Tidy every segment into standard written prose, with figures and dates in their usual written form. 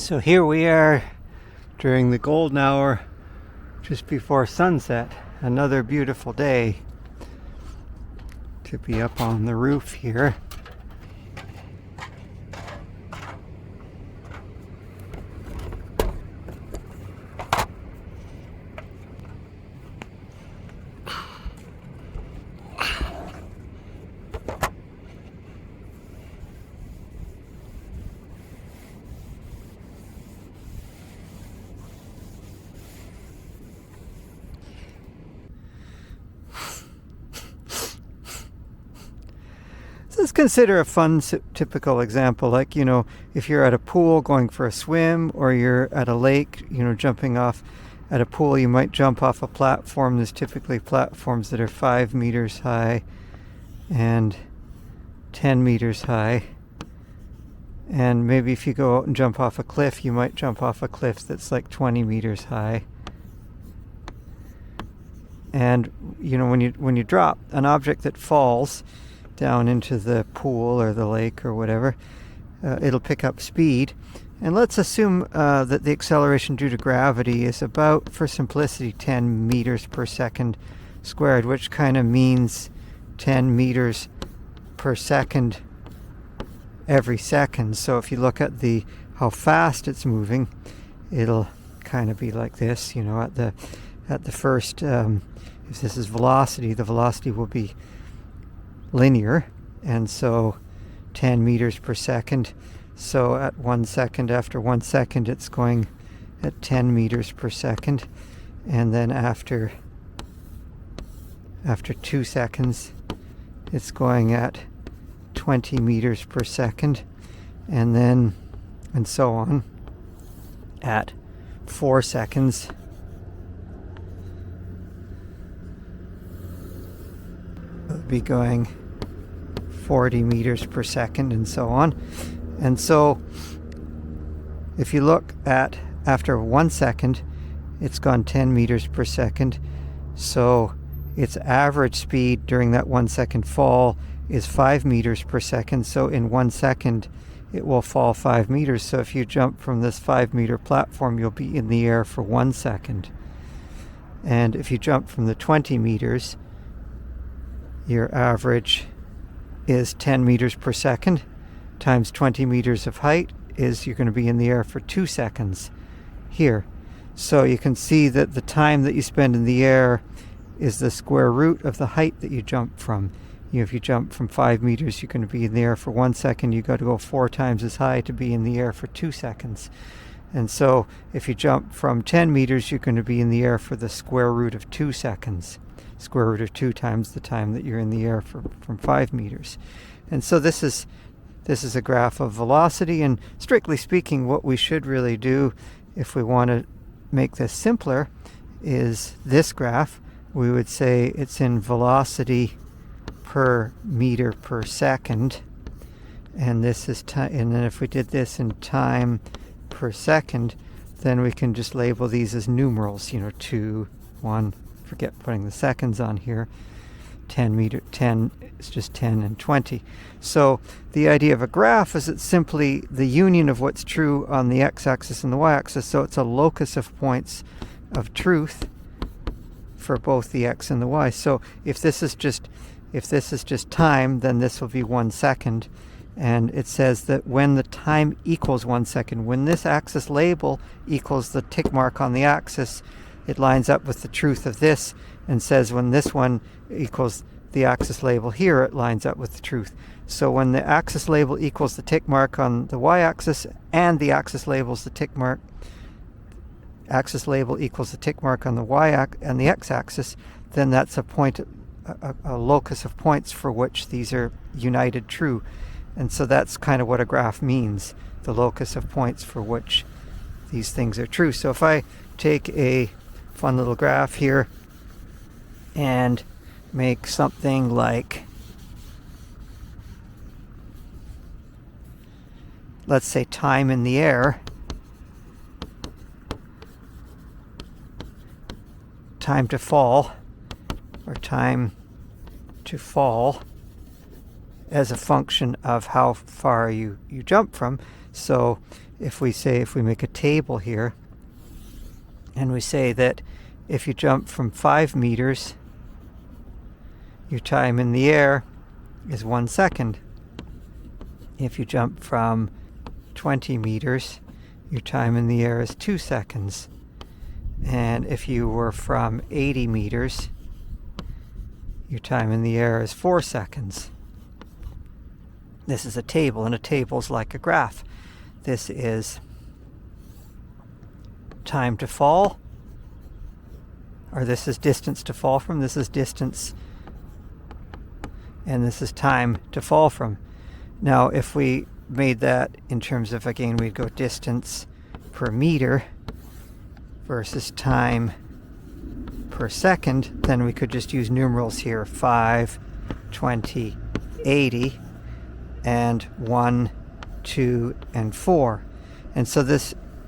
So here we are during the golden hour just before sunset. Another beautiful day to be up on the roof here. Let's consider a fun typical example, like, if you're at a pool going for a swim, or you're at a lake, jumping off at a pool, you might jump off a platform. There's typically platforms that are 5 meters high and 10 meters high. And maybe if you go out and jump off a cliff, you might jump off a cliff that's like 20 meters high. And, when you drop an object that falls down into the pool or the lake or whatever, it'll pick up speed. And let's assume that the acceleration due to gravity is about, for simplicity, 10 meters per second squared, which kind of means 10 meters per second every second. So if you look at how fast it's moving, it'll kind of be like this. At the first, if this is velocity, the velocity will be linear, and so 10 meters per second. So at 1 second, after 1 second, it's going at 10 meters per second, and then after 2 seconds, it's going at 20 meters per second, and so on. At 4 seconds, it'll be going 40 meters per second, and so on. And so if you look at after 1 second, it's gone 10 meters per second. So its average speed during that 1 second fall is 5 meters per second. So in 1 second, it will fall 5 meters. So if you jump from this 5 meter platform, you'll be in the air for 1 second. And if you jump from the 20 meters, your average is 10 meters per second times 20 meters of height is you're going to be in the air for 2 seconds here. So you can see that the time that you spend in the air is the square root of the height that you jump from. If you jump from 5 meters, you're going to be in the air for 1 second. You've got to go 4 times as high to be in the air for 2 seconds. And so if you jump from 10 meters, you're going to be in the air for the square root of 2 seconds. Square root of 2 times the time that you're in the air from 5 meters. And so this is a graph of velocity, and strictly speaking, what we should really do if we want to make this simpler is this graph. We would say it's in velocity per meter per second, and this is time. And then if we did this in time per second, then we can just label these as numerals, 2, 1, forget putting the seconds on here, 10, it's just 10 and 20. So the idea of a graph is it's simply the union of what's true on the x-axis and the y-axis. So it's a locus of points of truth for both the x and the y. So if this is just time, then this will be 1 second. And it says that when the time equals 1 second, when this axis label equals the tick mark on the axis, it lines up with the truth of this, and says when this one equals the axis label here, it lines up with the truth. So when the axis label equals the tick mark on the y-axis, and the axis label equals the tick mark on the and the x-axis, then that's a locus of points for which these are united true. And so that's kind of what a graph means, the locus of points for which these things are true. So if I take a fun little graph here and make something like, let's say, time in the air, time to fall, or time to fall as a function of how far you jump from. So if we make a table here, and we say that if you jump from 5 meters, your time in the air is 1 second. If you jump from 20 meters, your time in the air is 2 seconds. And if you were from 80 meters, your time in the air is 4 seconds. This is a table, and a table's like a graph. This is time to fall, or this is distance to fall from. This is distance, and this is time to fall from. Now, if we made that in terms of, again, we'd go distance per meter versus time per second, then we could just use numerals here: 5, 20, 80, and 1, 2, and 4. And so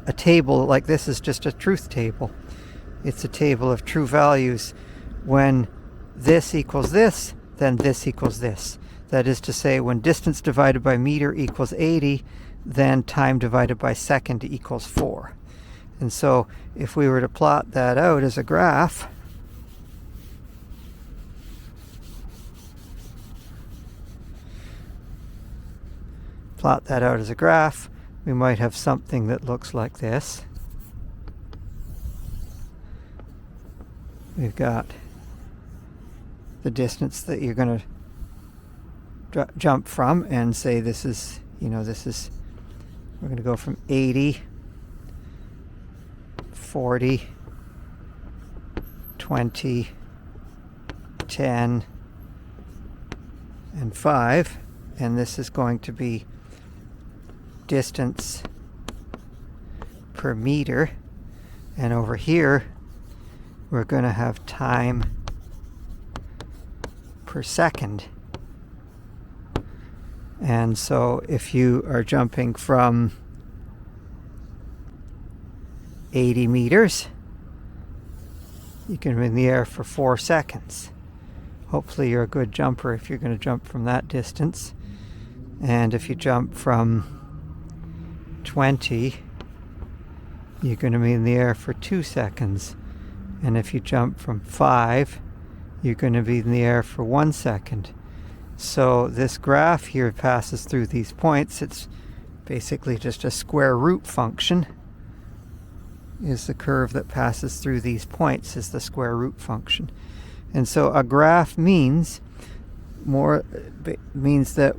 a table like this is just a truth table. It's a table of true values. When this equals this, then this equals this. That is to say, when distance divided by meter equals 80, then time divided by second equals 4. And so if we were to plot that out as a graph, we might have something that looks like this. We've got the distance that you're going to jump from, and say this is, we're going to go from 80, 40, 20, 10, and 5, and this is going to be distance per meter, and over here we're going to have time per second. And so if you are jumping from 80 meters, you can be in the air for 4 seconds. Hopefully you're a good jumper if you're going to jump from that distance. And if you jump from 20, you're going to be in the air for 2 seconds. And if you jump from 5, you're going to be in the air for 1 second. So this graph here passes through these points. It's basically just a square root function. Is the curve that passes through these points is the square root function. And so a graph means that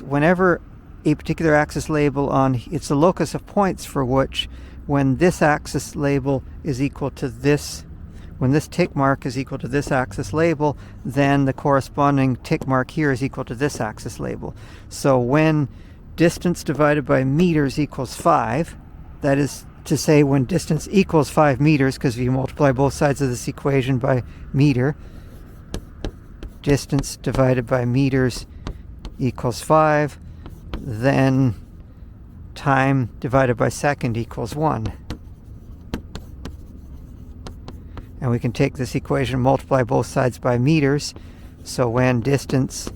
whenever a particular axis label on, it's the locus of points for which, when this axis label is equal to this, when this tick mark is equal to this axis label, then the corresponding tick mark here is equal to this axis label. So when distance divided by meters equals 5, that is to say when distance equals 5 meters, because if you multiply both sides of this equation by meter, distance divided by meters equals 5, then time divided by second equals 1. And we can take this equation and multiply both sides by meters. So when distance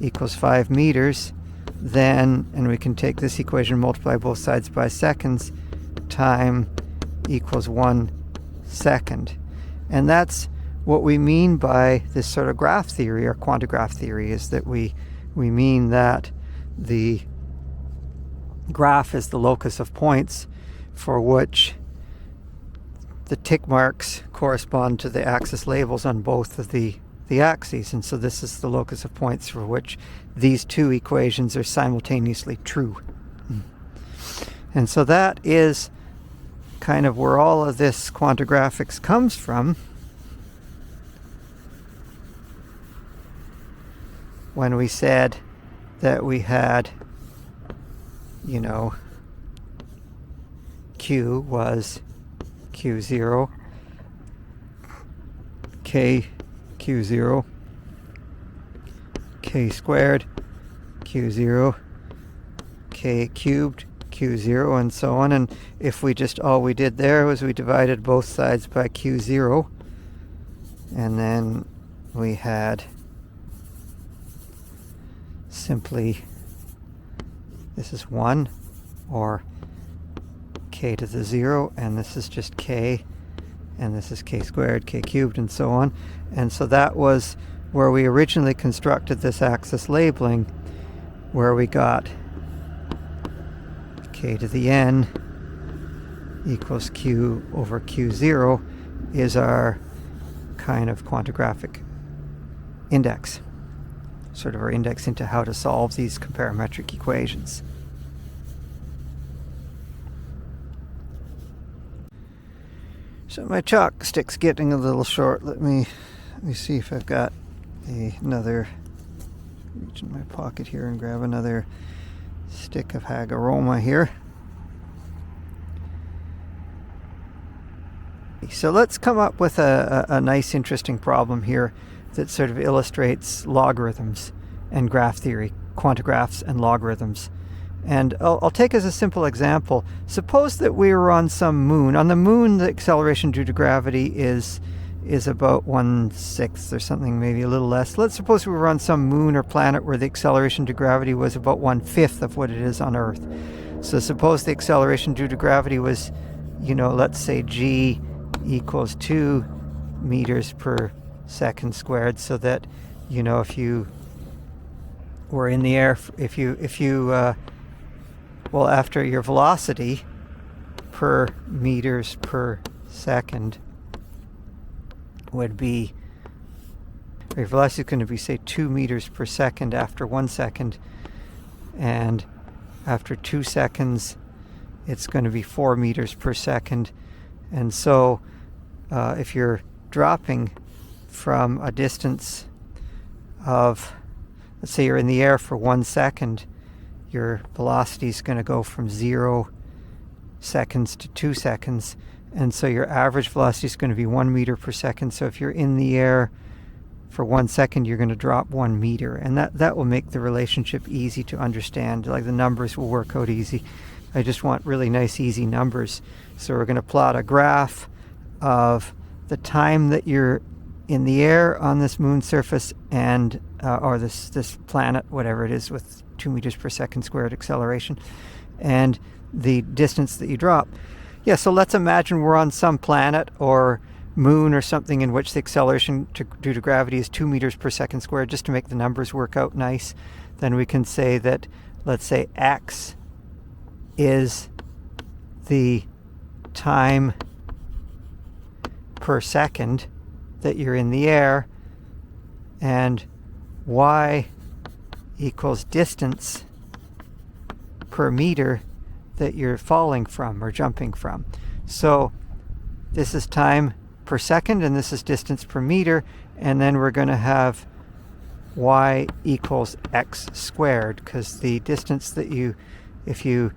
equals 5 meters, then, and we can take this equation and multiply both sides by seconds, time equals 1 second. And that's what we mean by this sort of graph theory, or quantigraph theory, is that we mean that the graph is the locus of points for which the tick marks correspond to the axis labels on both of the axes. And so this is the locus of points for which these two equations are simultaneously true. And so that is kind of where all of this quantigraphics comes from. When we said that we had, Q was Q0, K Q0, K squared Q0, K cubed Q0, and so on. And if we just, all we did there was we divided both sides by Q0, and then we had simply this is 1, or k to the 0, and this is just k, and this is k squared, k cubed, and so on. And so that was where we originally constructed this axis labeling, where we got k to the n equals q over q0 is our kind of quantigraphic index, sort of our index into how to solve these parametric equations. So my chalk stick's getting a little short. Let me see if I've got another, reach in my pocket here and grab another stick of Hagaroma here. So let's come up with a nice interesting problem here that sort of illustrates logarithms and graph theory, quantigraphs and logarithms. And I'll take as a simple example, suppose that we were on some moon. On the moon, the acceleration due to gravity is about 1/6 or something, maybe a little less. Let's suppose we were on some moon or planet where the acceleration due to gravity was about 1/5 of what it is on Earth. So suppose the acceleration due to gravity was, let's say g equals 2 meters per second squared, so that, if you were in the air, after your velocity per meters per second would be, your velocity is going to be, say, 2 meters per second after 1 second, and after 2 seconds it's going to be 4 meters per second. And so if you're dropping from a distance of, let's say you're in the air for 1 second, your velocity is going to go from 0 seconds to 2 seconds. And so your average velocity is going to be 1 meter per second. So if you're in the air for 1 second, you're going to drop 1 meter. And that will make the relationship easy to understand. Like, the numbers will work out easy. I just want really nice, easy numbers. So we're going to plot a graph of the time that you're in the air on this moon surface and or this planet, whatever it is, with 2 meters per second squared acceleration, and the distance that you drop. Yeah, so let's imagine we're on some planet or moon or something in which the acceleration due to gravity is 2 meters per second squared, just to make the numbers work out nice. Then we can say that, let's say, x is the time per second that you're in the air, and y equals distance per meter that you're falling from or jumping from. So this is time per second and this is distance per meter, and then we're going to have y equals x squared, because the distance that if you're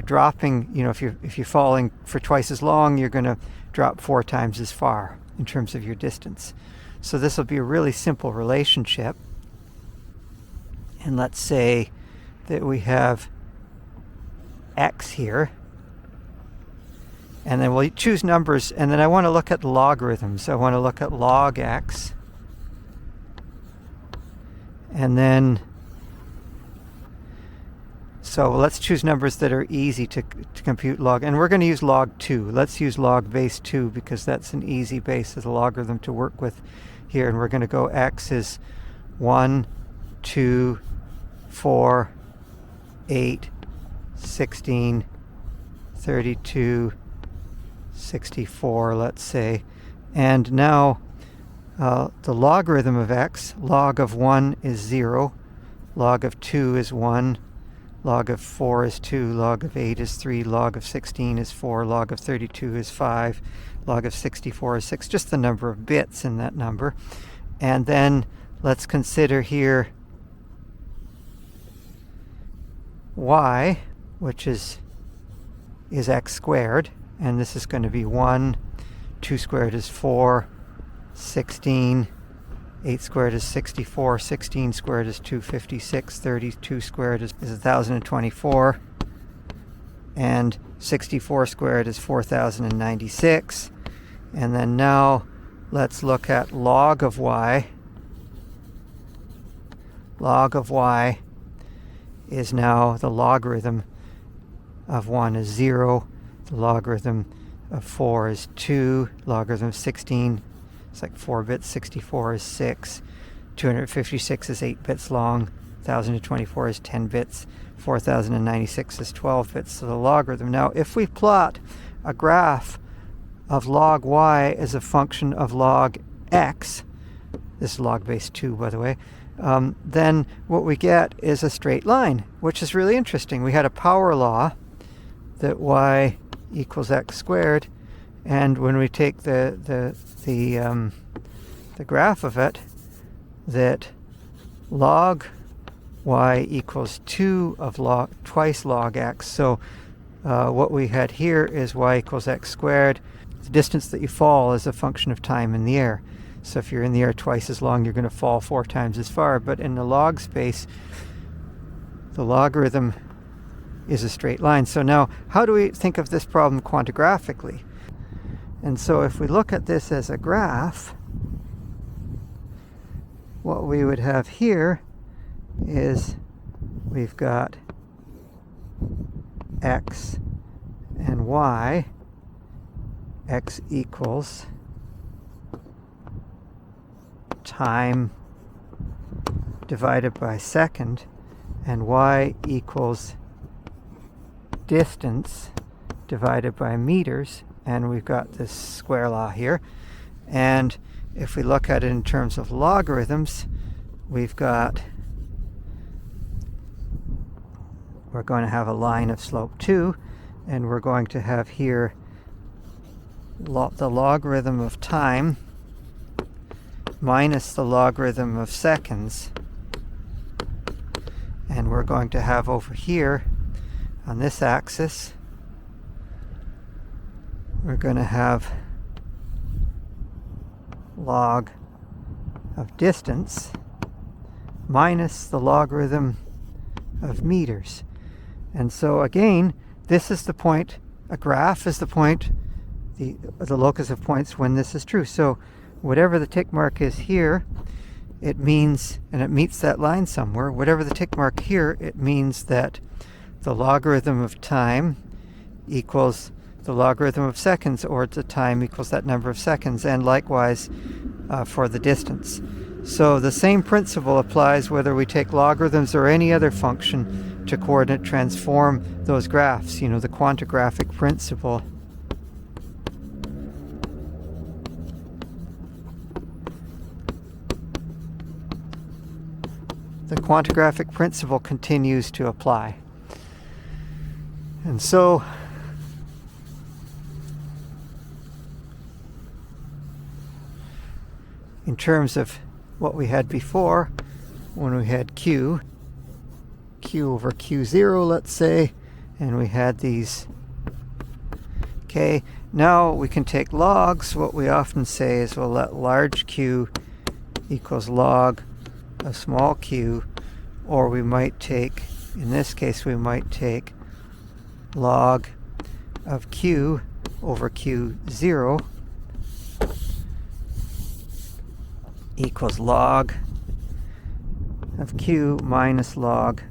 dropping, if you're falling for twice as long, you're going to drop 4 times as far in terms of your distance. So this will be a really simple relationship. And let's say that we have x here, and then we'll choose numbers, and then I want to look at logarithms. I want to look at log x, and then so let's choose numbers that are easy to compute log, and we're going to use log 2. Let's use log base 2 because that's an easy base as a logarithm to work with here. And we're going to go x is 1, 2, 4, 8, 16, 32, 64, let's say. And now the logarithm of x, log of 1 is 0, log of 2 is 1, log of 4 is 2, log of 8 is 3, log of 16 is 4, log of 32 is 5, log of 64 is 6, just the number of bits in that number. And then let's consider here y, which is x squared, and this is going to be 1, 2 squared is 4, 16, 8 squared is 64, 16 squared is 256, 32 squared is 1024, and 64 squared is 4096. And then now let's look at log of y. Log of y is now the logarithm of 1 is 0, the logarithm of 4 is 2, logarithm of 16, it's like 4 bits, 64 is 6, 256 is 8 bits long, 1024 is 10 bits, 4096 is 12 bits, so the logarithm. Now, if we plot a graph of log y as a function of log x, this is log base 2, by the way, then what we get is a straight line, which is really interesting. We had a power law that y equals x squared, and when we take the graph of it, that log y equals 2 of twice log x. So what we had here is y equals x squared. The distance that you fall is a function of time in the air. So if you're in the air twice as long, you're going to fall 4 times as far. But in the log space, the logarithm is a straight line. So now, how do we think of this problem quantigraphically? And so if we look at this as a graph, what we would have here is we've got x and y. X equals time divided by second, and y equals distance divided by meters, and we've got this square law here. And if we look at it in terms of logarithms, we're going to have a line of slope 2, and we're going to have here the logarithm of time minus the logarithm of seconds, and we're going to have over here on this axis, we're going to have log of distance minus the logarithm of meters. And so again, this is the point, a graph is the point, the locus of points when this is true. So whatever the tick mark is here, it means, and it meets that line somewhere, whatever the tick mark here, it means that the logarithm of time equals the logarithm of seconds, or the time equals that number of seconds, and likewise for the distance. So the same principle applies whether we take logarithms or any other function to coordinate transform those graphs, you know, the quantigraphic principle. The quantigraphic principle continues to apply. And so in terms of what we had before, when we had q over q0, let's say, and we had these k, now we can take logs. What we often say is we'll let large q equals log of small q, or we might take, in this case, we might take log of q over q0 equals log of q minus log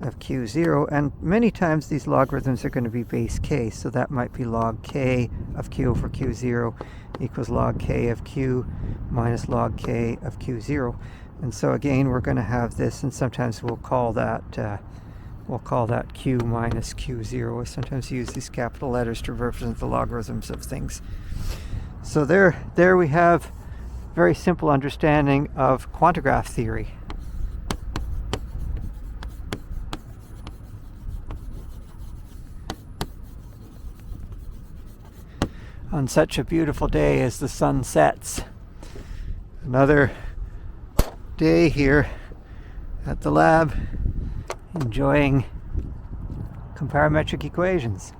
of q0, and many times these logarithms are going to be base k, so that might be log k of q over q0 equals log k of q minus log k of q0. And so again, we're going to have this, and sometimes we'll call that q minus q0. I sometimes use these capital letters to represent the logarithms of things. So there we have very simple understanding of quantigraph theory. On such a beautiful day as the sun sets. Another day here at the lab, enjoying comparametric equations.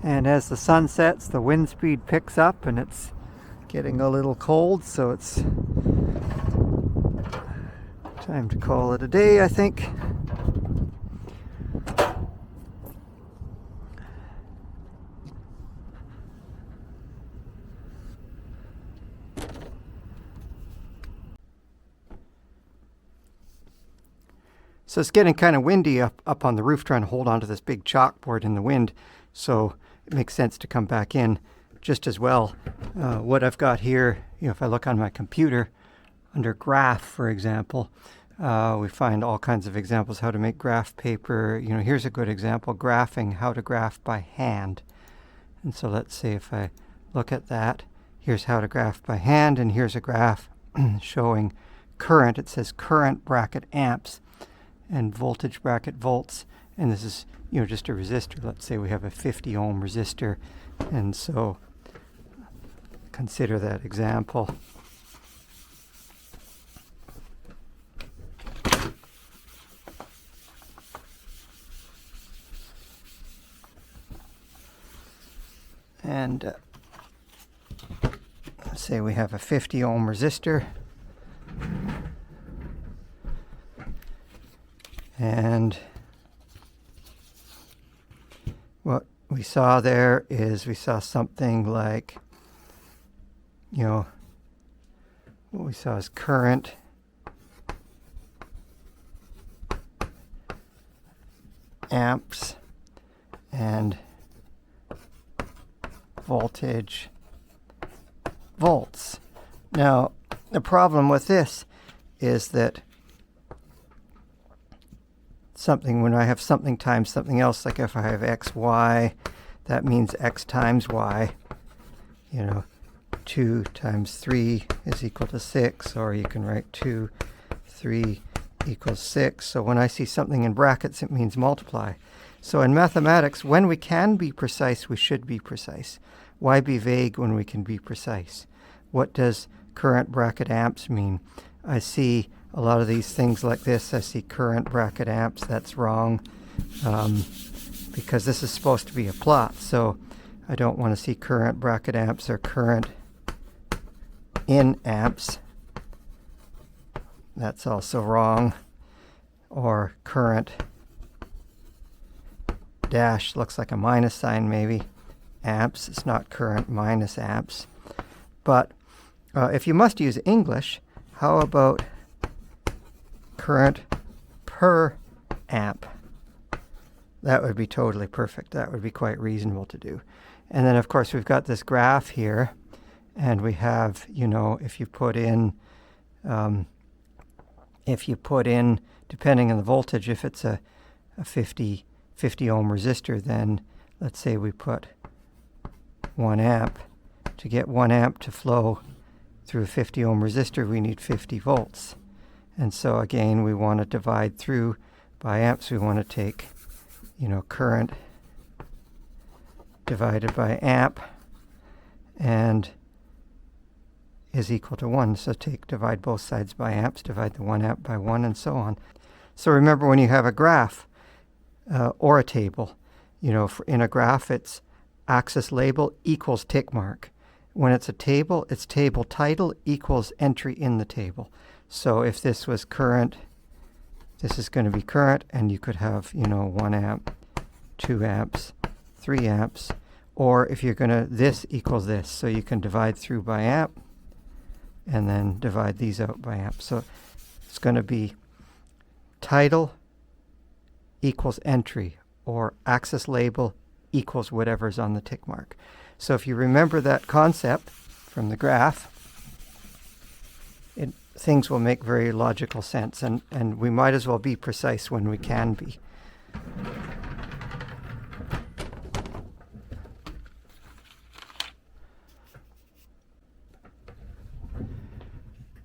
And as the sun sets, the wind speed picks up and it's getting a little cold, so it's time to call it a day, I think. So it's getting kind of windy up on the roof, trying to hold onto this big chalkboard in the wind. So it makes sense to come back in just as well. What I've got here, if I look on my computer, under graph, for example, we find all kinds of examples how to make graph paper. Here's a good example, graphing, how to graph by hand. And so let's say if I look at that, here's how to graph by hand, and here's a graph showing current. It says current bracket amps and voltage bracket volts, and this is just a resistor. Let's say we have a 50 ohm resistor, and so consider that example. And let's say we have a 50 ohm resistor, and what we saw there is we saw something like, what we saw is current amps and voltage volts. Now, the problem with this is that when I have something times something else, like if I have x, y, that means x times y. 2 times 3 is equal to 6, or you can write 2, 3 equals 6. So when I see something in brackets, it means multiply. So in mathematics, when we can be precise, we should be precise. Why be vague when we can be precise? What does current bracket amps mean? I see a lot of these things like this. I see current bracket amps. That's wrong, because this is supposed to be a plot. So I don't want to see current bracket amps or current in amps. That's also wrong. Or current dash looks like a minus sign maybe. Amps. It's not current minus amps. But if you must use English, how about current per amp? That would be totally perfect. That would be quite reasonable to do. And then of course we've got this graph here, and we have, if you put in depending on the voltage, if it's a 50 ohm resistor, then let's say we put 1 amp. To get 1 amp to flow through a 50 ohm resistor, we need 50 volts. And so again, we want to divide through by amps. We want to take, current divided by amp, and is equal to 1. So divide both sides by amps, divide the 1 amp by 1, and so on. So remember, when you have a graph or a table, in a graph it's axis label equals tick mark. When it's a table, it's table title equals entry in the table. So if this was current, this is going to be current, and you could have, 1 amp, 2 amps, 3 amps, or if you're going to, this equals this. So you can divide through by amp, and then divide these out by amp. So it's going to be title equals entry, or axis label equals whatever's on the tick mark. So if you remember that concept from the graph, things will make very logical sense, and we might as well be precise when we can be.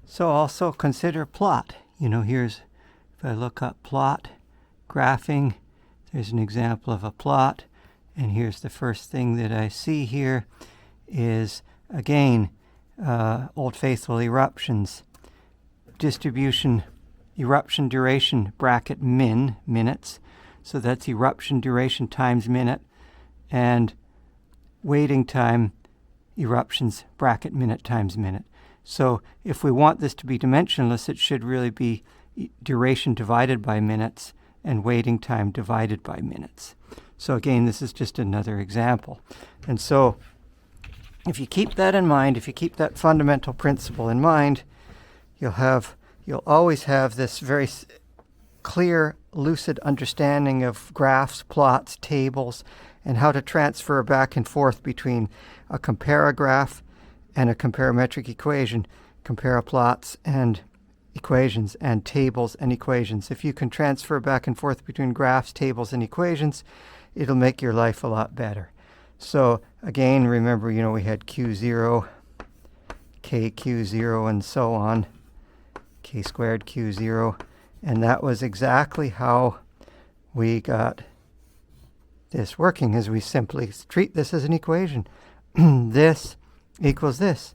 So also consider plot. Here's, if I look up plot, graphing, there's an example of a plot. And here's the first thing that I see here is, again, Old Faithful eruptions. Distribution, eruption duration, bracket min, minutes. So that's eruption duration times minute. And waiting time, eruptions, bracket minute times minute. So if we want this to be dimensionless, it should really be duration divided by minutes and waiting time divided by minutes. So again, this is just another example. And so if you keep that in mind, if you keep that fundamental principle in mind, you'll always have this very clear, lucid understanding of graphs, plots, tables, and how to transfer back and forth between a comparagraph and a comparametric equation, comparoplots and equations, and tables and equations. If you can transfer back and forth between graphs, tables, and equations, it'll make your life a lot better. So again, remember, we had Q0, KQ0, and so on, K squared Q0, and that was exactly how we got this working, is we simply treat this as an equation. This equals this.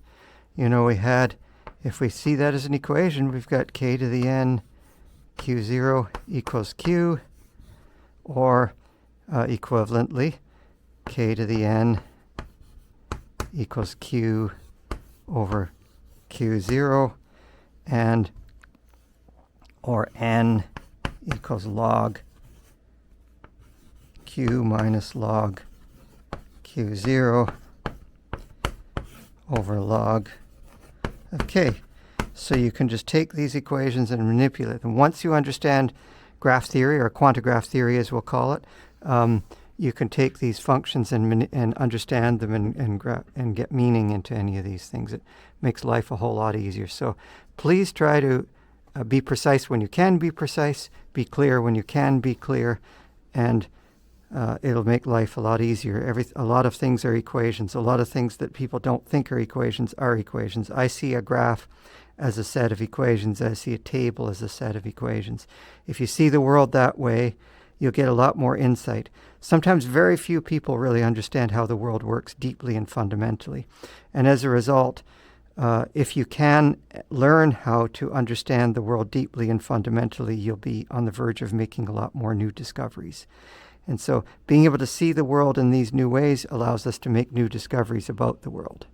We had, if we see that as an equation, we've got k to the n Q0 equals Q, or equivalently, k to the n equals Q over Q0, and or n equals log Q minus log Q0 over log of k. So you can just take these equations and manipulate them. Once you understand graph theory, or quantigraph theory as we'll call it, you can take these functions and understand them and get meaning into any of these things. It makes life a whole lot easier. So please try to be precise when you can be precise, be clear when you can be clear, and it'll make life a lot easier. A lot of things are equations. A lot of things that people don't think are equations are equations. I see a graph as a set of equations. I see a table as a set of equations. If you see the world that way, you'll get a lot more insight. Sometimes very few people really understand how the world works deeply and fundamentally. And as a result, if you can learn how to understand the world deeply and fundamentally, you'll be on the verge of making a lot more new discoveries. And so being able to see the world in these new ways allows us to make new discoveries about the world.